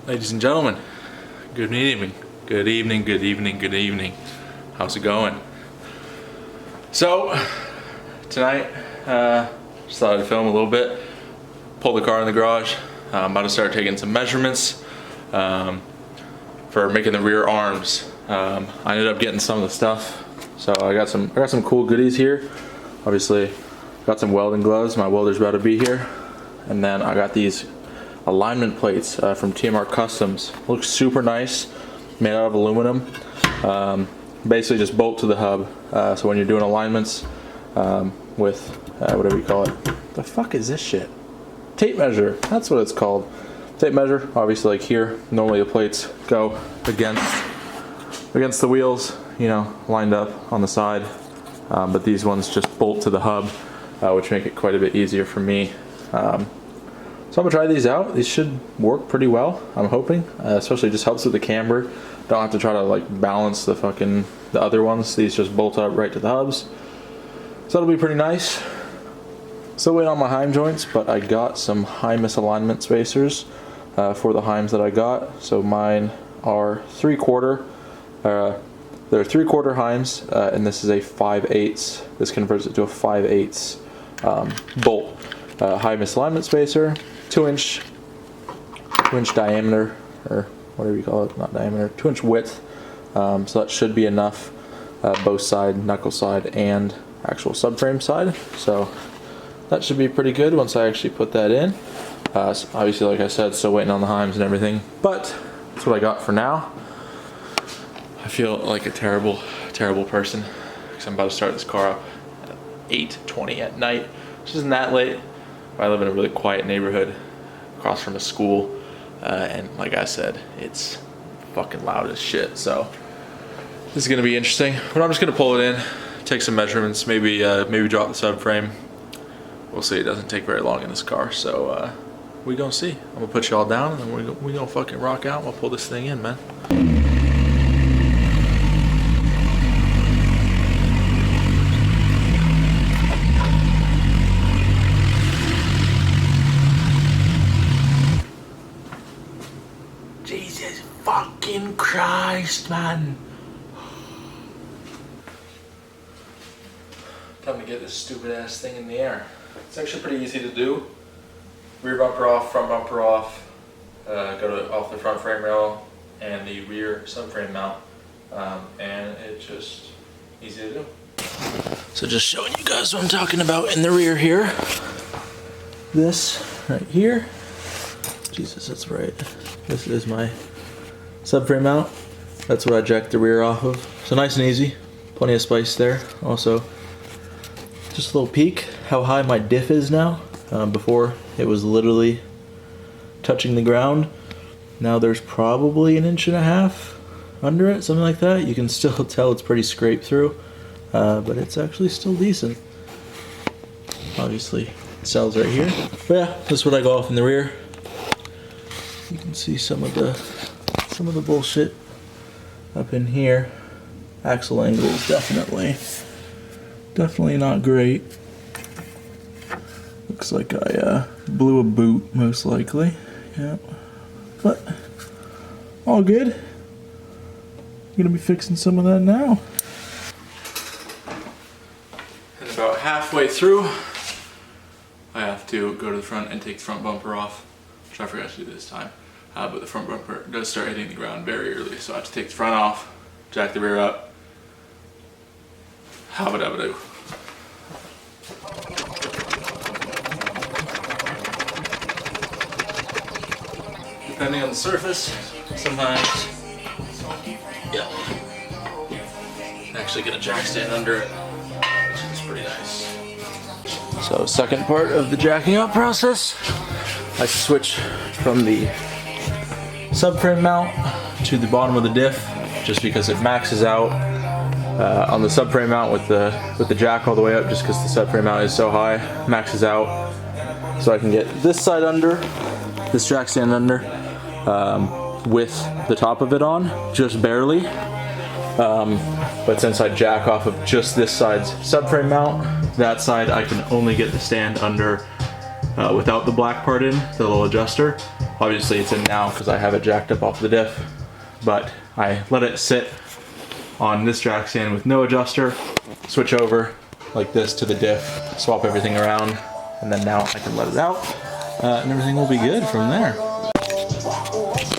Ladies and gentlemen, good evening. Good evening, good evening, good evening. How's it going? So, tonight, just thought I'd film a little bit. Pull the car in the garage. I'm about to start taking some measurements for making the rear arms. I ended up getting some of the stuff. So I got some cool goodies here. Obviously, got some welding gloves. My welder's about to be here. And then I got these alignment plates from TMR Customs. Looks super nice, made out of aluminum. Basically just bolt to the hub. So when you're doing alignments with whatever you call it. The fuck is this shit? Tape measure, that's what it's called. Tape measure, obviously like here, normally the plates go against the wheels, you know, lined up on the side. But these ones just bolt to the hub, which make it quite a bit easier for me. So I'm gonna try these out. These should work pretty well, I'm hoping. Especially just helps with the camber. Don't have to try to like balance the other ones. These just bolt up right to the hubs. So that'll be pretty nice. Still waiting on my Heim joints, but I got some high misalignment spacers for the Heims that I got. So mine are 3/4. They're 3/4 Heims, and this is a 5/8. This converts it to a 5/8 bolt. High misalignment spacer, 2-inch diameter, or whatever you call it, not diameter, 2-inch width. So that should be enough, both side, knuckle side, and actual subframe side. So that should be pretty good once I actually put that in. So obviously, like I said, still waiting on the Heims and everything, but that's what I got for now. I feel like a terrible person because I'm about to start this car up at 8:20 at night, which isn't that late. I live in a really quiet neighborhood across from a school, and like I said, it's fucking loud as shit. So this is gonna be interesting, but I'm just gonna pull it in, take some measurements, maybe drop the subframe. We'll see. It doesn't take very long in this car, so we gonna see. I'm gonna put you all down, and then we gonna fucking rock out. We'll pull this thing in, man. Jesus fucking Christ, man. Time to get this stupid ass thing in the air. It's actually pretty easy to do. Rear bumper off, front bumper off, off the front frame rail and the rear subframe mount, and it's just easy to do. So just showing you guys what I'm talking about in the rear here. This right here. Jesus, that's right. This is my subframe mount. That's what I jacked the rear off of. So nice and easy. Plenty of space there. Also, just a little peek how high my diff is now. Before it was literally touching the ground. Now there's probably 1.5 inches under it, something like that. You can still tell it's pretty scraped through, but it's actually still decent. Obviously, cells right here. But yeah, this is what I go off in the rear. You can see some of the bullshit up in here. Axle angles definitely not great. Looks like I blew a boot, most likely. Yeah, but all good. I'm gonna be fixing some of that now. And about halfway through, I have to go to the front and take the front bumper off, which I forgot to do this time. But the front bumper does start hitting the ground very early, so I have to take the front off, jack the rear up. Habba-dabba-doo. Depending on the surface, sometimes, yeah, actually get a jack stand under it, which is pretty nice. So second part of the jacking up process, I switch from the subframe mount to the bottom of the diff, just because it maxes out on the subframe mount with the jack all the way up, just because the subframe mount is so high, maxes out, so I can get this side under, this jack stand under, with the top of it on, just barely. But since I jack off of just this side's subframe mount, that side I can only get the stand under without the black part in, the little adjuster. Obviously it's in now because I have it jacked up off the diff, but I let it sit on this jack stand with no adjuster, switch over like this to the diff, swap everything around, and then now I can let it out, and everything will be good from there.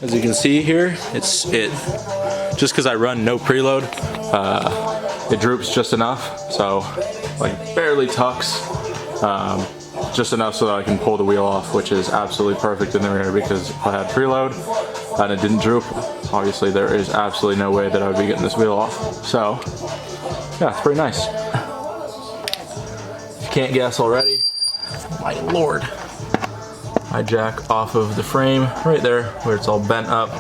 As you can see here, just because I run no preload, it droops just enough, so like barely tucks, just enough so that I can pull the wheel off, which is absolutely perfect in the rear, because if I had preload and it didn't droop, obviously there is absolutely no way that I would be getting this wheel off. So yeah, it's pretty nice. If you can't guess already, my lord, I jack off of the frame right there where it's all bent up.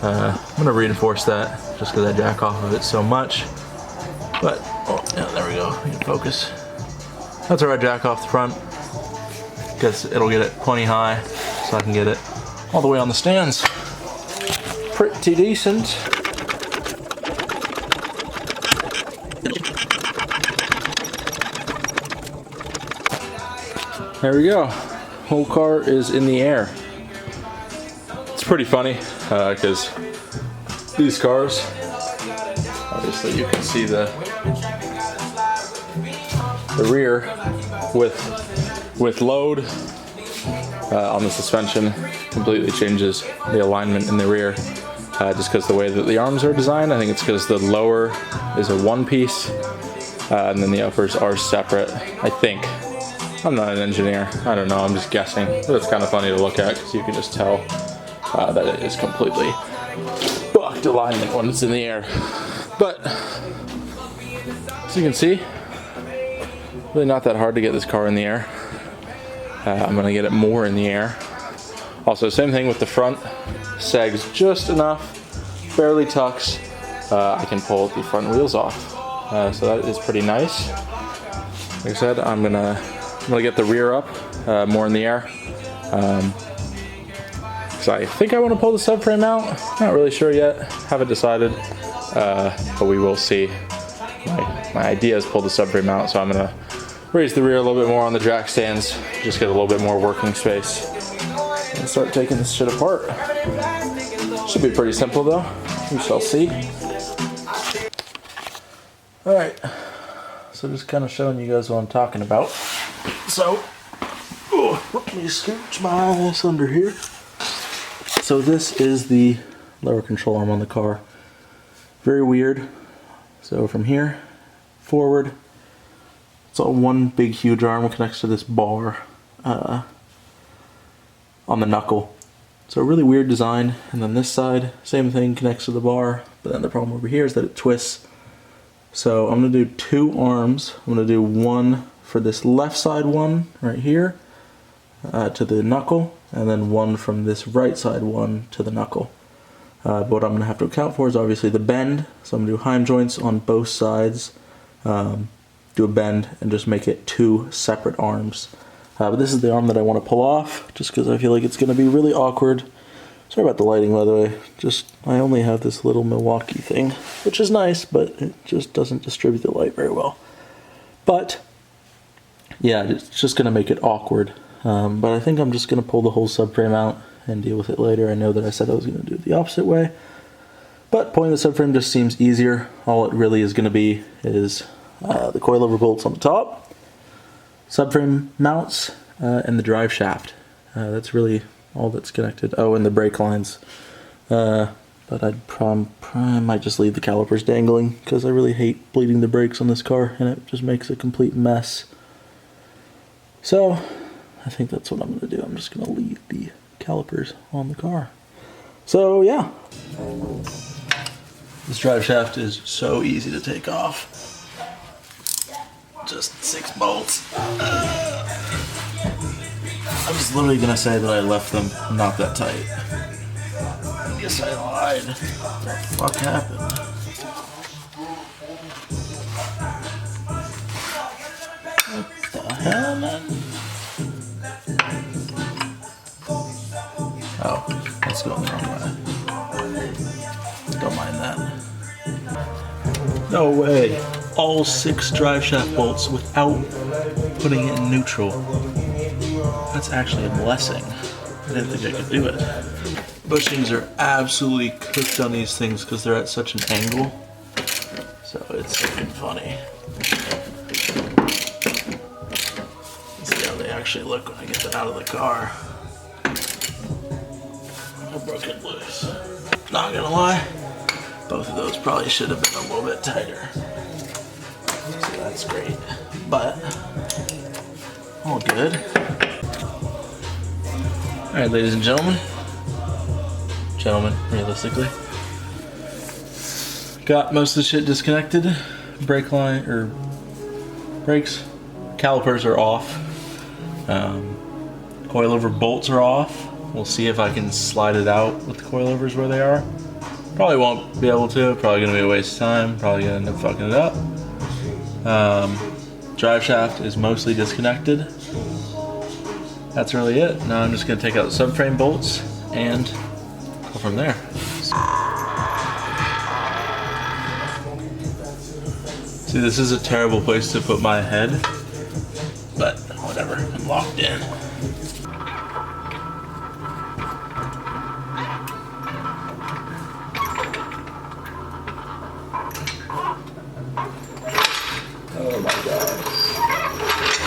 I'm gonna reinforce that just because I jack off of it so much. But, oh yeah, there we go, we can focus. That's where I jack off the front, because it'll get it plenty high so I can get it all the way on the stands. Pretty decent. There we go. Whole car is in the air. It's pretty funny because these cars, obviously you can see the rear with load on the suspension completely changes the alignment in the rear, just because the way that the arms are designed. I think it's because the lower is a one piece and then the uppers are separate, I think. I'm not an engineer, I don't know, I'm just guessing, but it's kind of funny to look at because you can just tell that it is completely bucked alignment when it's in the air. But as you can see, really not that hard to get this car in the air. I'm gonna get it more in the air. Also, same thing with the front, sags just enough, barely tucks. I can pull the front wheels off, so that is pretty nice. Like I said, I'm gonna get the rear up more in the air. So I think I want to pull the subframe out. Not really sure yet. Haven't decided, but we will see. My idea is pull the subframe out, so I'm gonna raise the rear a little bit more on the jack stands, just get a little bit more working space, and start taking this shit apart. Should be pretty simple though. We shall see. All right. So just kind of showing you guys what I'm talking about. So, let me scooch my ass under here. So this is the lower control arm on the car. Very weird. So from here forward, it's all one big huge arm connects to this bar on the knuckle. So a really weird design. And then this side, same thing, connects to the bar. But then the problem over here is that it twists. So I'm gonna do two arms. I'm gonna do one for this left side one right here to the knuckle, and then one from this right side one to the knuckle. But what I'm gonna have to account for is obviously the bend. So I'm gonna do heim joints on both sides, do a bend, and just make it two separate arms. But this is the arm that I want to pull off, just because I feel like it's gonna be really awkward. Sorry about the lighting, by the way. I only have this little Milwaukee thing, which is nice, but it just doesn't distribute the light very well. But yeah, it's just gonna make it awkward. But I think I'm just gonna pull the whole subframe out and deal with it later. I know that I said I was gonna do it the opposite way, but pulling the subframe just seems easier. All it really is gonna be is the coilover bolts on the top, subframe mounts, and the drive shaft. That's really all that's connected. Oh, and the brake lines. But I might just leave the calipers dangling because I really hate bleeding the brakes on this car and it just makes a complete mess. So I think that's what I'm going to do. I'm just going to leave the calipers on the car. So yeah. This drive shaft is so easy to take off. Just 6 bolts. I'm just literally gonna say that I left them not that tight. I guess I lied. What the fuck happened? What the hell, man? Oh, let's go the wrong way. Don't mind that. No way. All 6 drive shaft bolts without putting it in neutral. That's actually a blessing. I didn't think I could do it. Bushings are absolutely cooked on these things because they're at such an angle. So it's freaking funny. Let's see how they actually look when I get them out of the car. I broke it loose. Not gonna lie, both of those probably should have been a little bit tighter. So that's great, but all good. All right, ladies and gentlemen, realistically, got most of the shit disconnected. Brake line or brakes, calipers are off. Coilover bolts are off. We'll see if I can slide it out with the coilovers where they are. Probably won't be able to. Probably gonna be a waste of time. Probably gonna end up fucking it up. Drive shaft is mostly disconnected. That's really it. Now I'm just gonna take out the subframe bolts and go from there. See, this is a terrible place to put my head, but whatever, I'm locked in. Oh my god.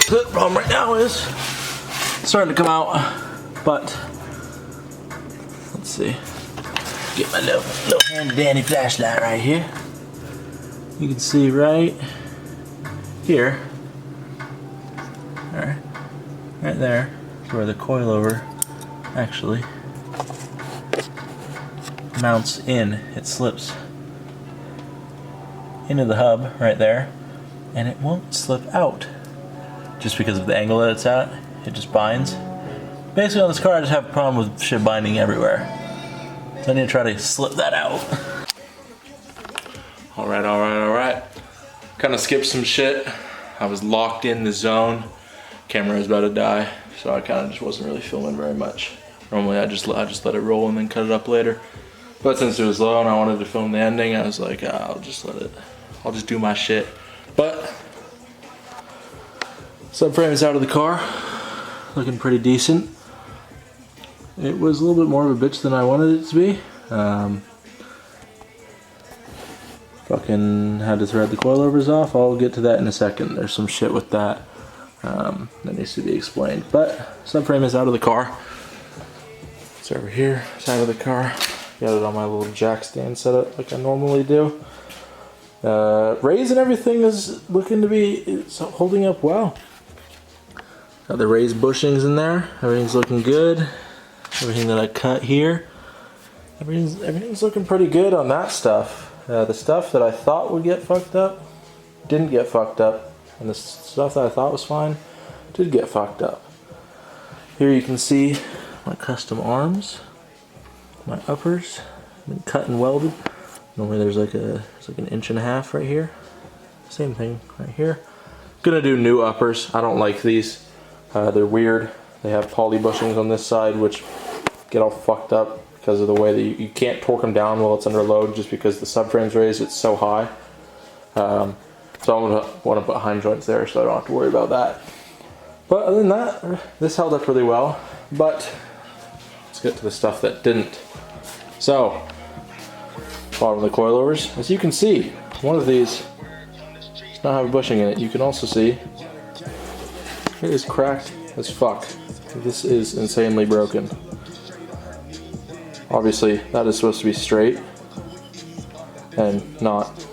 The problem right now is it's starting to come out, but let's see. Get my little handy dandy flashlight right here. You can see right here, right there, is where the coilover actually mounts in. It slips into the hub right there, and it won't slip out just because of the angle that it's at. It just binds. Basically on this car I just have a problem with shit binding everywhere, so I need to try to slip that out. Alright. Kind of skipped some shit. I was locked in the zone. Camera was about to die, so I kind of just wasn't really filming very much. Normally I just let it roll and then cut it up later. But since it was low and I wanted to film the ending, I was like, I'll just do my shit. But subframe is out of the car, looking pretty decent. It was a little bit more of a bitch than I wanted it to be. Fucking had to thread the coilovers off. I'll get to that in a second. There's some shit with that that needs to be explained. But subframe is out of the car. It's over here, side of the car. Got it on my little jack stand setup like I normally do. Raise and everything is looking to be, it's holding up well. Got the raised bushings in there. Everything's looking good. Everything that I cut here, everything's looking pretty good on that stuff. The stuff that I thought would get fucked up didn't get fucked up, and the stuff that I thought was fine did get fucked up. Here you can see my custom arms, my uppers, been cut and welded. Normally there's like an 1.5 inches right here. Same thing right here. Gonna do new uppers. I don't like these. They're weird. They have poly bushings on this side, which get all fucked up because of the way that you can't torque them down while it's under load, just because the subframe's raised, it's so high. So I'm gonna want to put heim joints there so I don't have to worry about that. But other than that, this held up really well. But let's get to the stuff that didn't. So, bottom of the coilovers, as you can see, one of these does not have a bushing in it. You can also see it is cracked as fuck. This is insanely broken. Obviously, that is supposed to be straight and not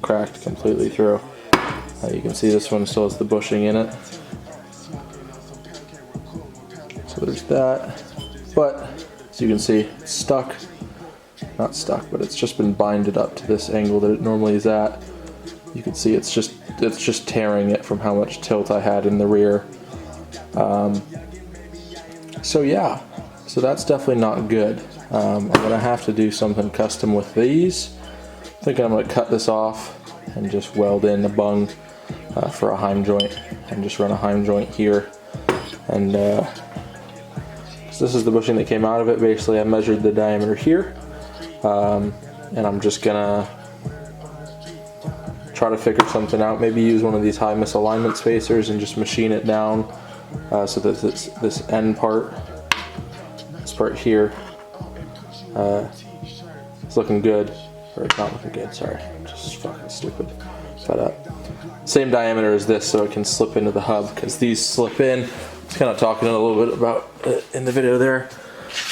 cracked completely through. You can see this one still has the bushing in it. So there's that. But, as you can see, it's stuck. Not stuck, but it's just been binded up to this angle that it normally is at. You can see it's just tearing it from how much tilt I had in the rear. So yeah, so that's definitely not good. I'm gonna have to do something custom with these. I think I'm gonna cut this off and just weld in a bung for a heim joint, and just run a heim joint here. And so this is the bushing that came out of it. Basically, I measured the diameter here, and I'm just gonna try to figure something out. Maybe use one of these high misalignment spacers and just machine it down So this end part, this part here, it's looking good. Or it's not looking good, sorry. Just fucking stupid. But same diameter as this, so it can slip into the hub, because these slip in. I was kind of talking a little bit about it in the video there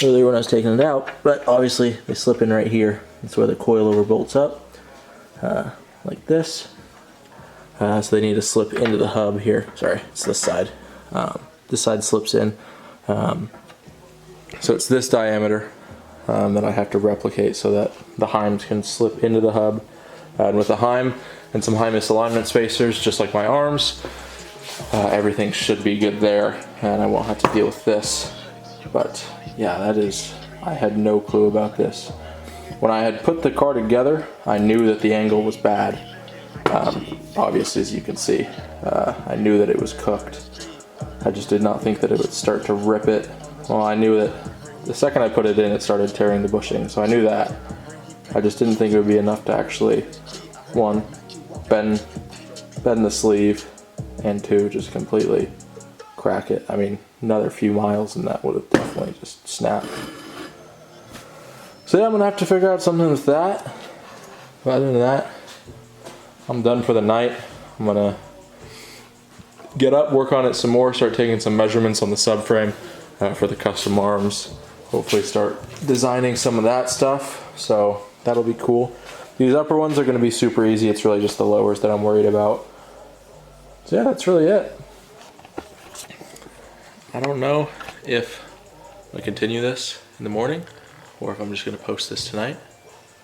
earlier when I was taking it out, but obviously they slip in right here. That's where the coilover bolts up, like this. So they need to slip into the hub here. Sorry, it's this side. This side slips in. So it's this diameter that I have to replicate so that the heims can slip into the hub. And with the heim and some high misalignment spacers, just like my arms, everything should be good there, and I won't have to deal with this. But yeah, I had no clue about this. When I had put the car together, I knew that the angle was bad. Obviously, as you can see, I knew that it was cooked. I just did not think that it would start to rip it. Well, I knew that the second I put it in, it started tearing the bushing, so I knew that. I just didn't think it would be enough to actually, one, bend the sleeve, and two, just completely crack it. I mean, another few miles and that would have definitely just snapped. So yeah, I'm gonna have to figure out something with that. But other than that, I'm done for the night. I'm gonna get up, work on it some more, start taking some measurements on the subframe for the custom arms. Hopefully start designing some of that stuff. So that'll be cool. These upper ones are gonna be super easy. It's really just the lowers that I'm worried about. So yeah, that's really it. I don't know if I continue this in the morning or if I'm just gonna post this tonight.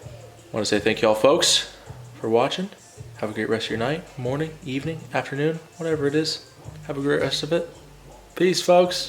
I wanna say thank you all folks for watching. Have a great rest of your night, morning, evening, afternoon, whatever it is. Have a great rest of it. Peace, folks.